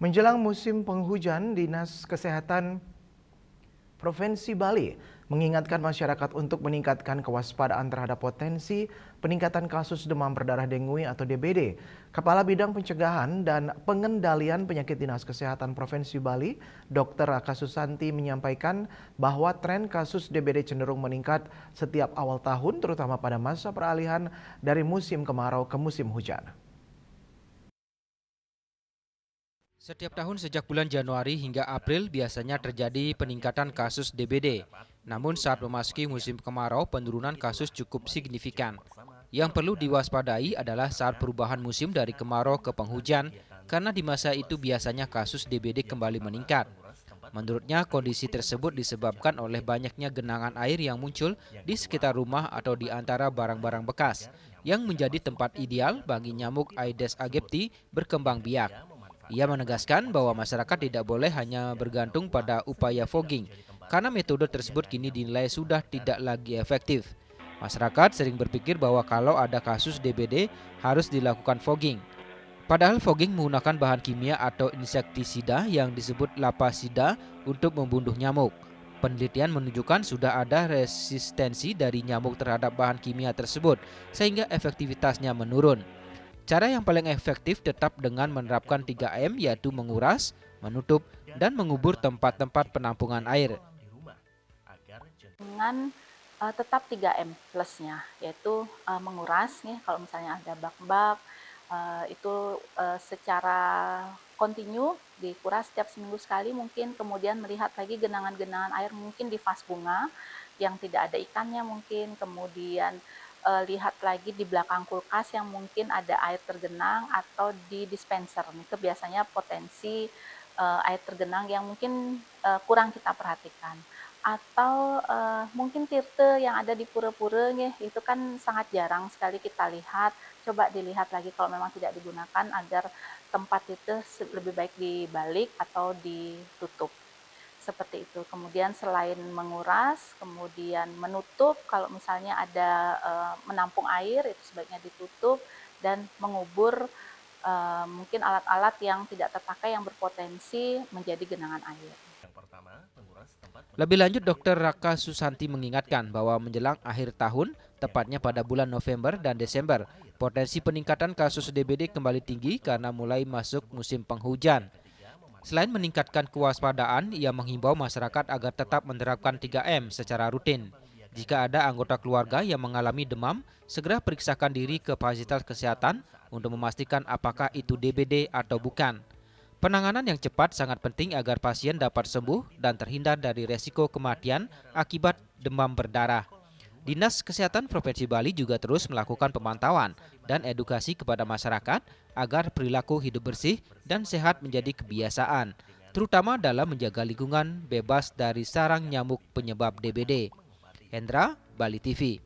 Menjelang musim penghujan, Dinas Kesehatan Provinsi Bali mengingatkan masyarakat untuk meningkatkan kewaspadaan terhadap potensi peningkatan kasus demam berdarah dengue atau DBD. Kepala Bidang Pencegahan dan Pengendalian Penyakit Dinas Kesehatan Provinsi Bali, Dr. Raka Susanti menyampaikan bahwa tren kasus DBD cenderung meningkat setiap awal tahun, terutama pada masa peralihan dari musim kemarau ke musim hujan. Setiap tahun sejak bulan Januari hingga April biasanya terjadi peningkatan kasus DBD. Namun saat memasuki musim kemarau penurunan kasus cukup signifikan. Yang perlu diwaspadai adalah saat perubahan musim dari kemarau ke penghujan karena di masa itu biasanya kasus DBD kembali meningkat. Menurutnya kondisi tersebut disebabkan oleh banyaknya genangan air yang muncul di sekitar rumah atau di antara barang-barang bekas yang menjadi tempat ideal bagi nyamuk Aedes aegypti berkembang biak. Ia menegaskan bahwa masyarakat tidak boleh hanya bergantung pada upaya fogging, karena metode tersebut kini dinilai sudah tidak lagi efektif. Masyarakat sering berpikir bahwa kalau ada kasus DBD harus dilakukan fogging. Padahal fogging menggunakan bahan kimia atau insektisida yang disebut lapasida untuk membunuh nyamuk. Penelitian menunjukkan sudah ada resistensi dari nyamuk terhadap bahan kimia tersebut, sehingga efektivitasnya menurun. Cara yang paling efektif tetap dengan menerapkan 3M, yaitu menguras, menutup, dan mengubur tempat-tempat penampungan air. Dengan tetap 3M plusnya, yaitu menguras nih kalau misalnya ada bak-bak, itu secara kontinu dikuras setiap seminggu sekali mungkin, kemudian melihat lagi genangan-genangan air mungkin di vas bunga yang tidak ada ikannya mungkin, kemudian lihat lagi di belakang kulkas yang mungkin ada air tergenang atau di dispenser. Itu biasanya potensi air tergenang yang mungkin kurang kita perhatikan. Atau mungkin tirte yang ada di pura-pura itu kan sangat jarang sekali kita lihat. Coba dilihat lagi kalau memang tidak digunakan agar tempat itu lebih baik dibalik atau ditutup. Seperti itu. Kemudian selain menguras, kemudian menutup kalau misalnya ada menampung air itu sebaiknya ditutup dan mengubur mungkin alat-alat yang tidak terpakai yang berpotensi menjadi genangan air. Lebih lanjut, Dr. Raka Susanti mengingatkan bahwa menjelang akhir tahun, tepatnya pada bulan November dan Desember, potensi peningkatan kasus DBD kembali tinggi karena mulai masuk musim penghujan. Selain meningkatkan kewaspadaan, ia menghimbau masyarakat agar tetap menerapkan 3M secara rutin. Jika ada anggota keluarga yang mengalami demam, segera periksakan diri ke fasilitas kesehatan untuk memastikan apakah itu DBD atau bukan. Penanganan yang cepat sangat penting agar pasien dapat sembuh dan terhindar dari resiko kematian akibat demam berdarah. Dinas Kesehatan Provinsi Bali juga terus melakukan pemantauan dan edukasi kepada masyarakat agar perilaku hidup bersih dan sehat menjadi kebiasaan, terutama dalam menjaga lingkungan bebas dari sarang nyamuk penyebab DBD. Hendra, Bali TV.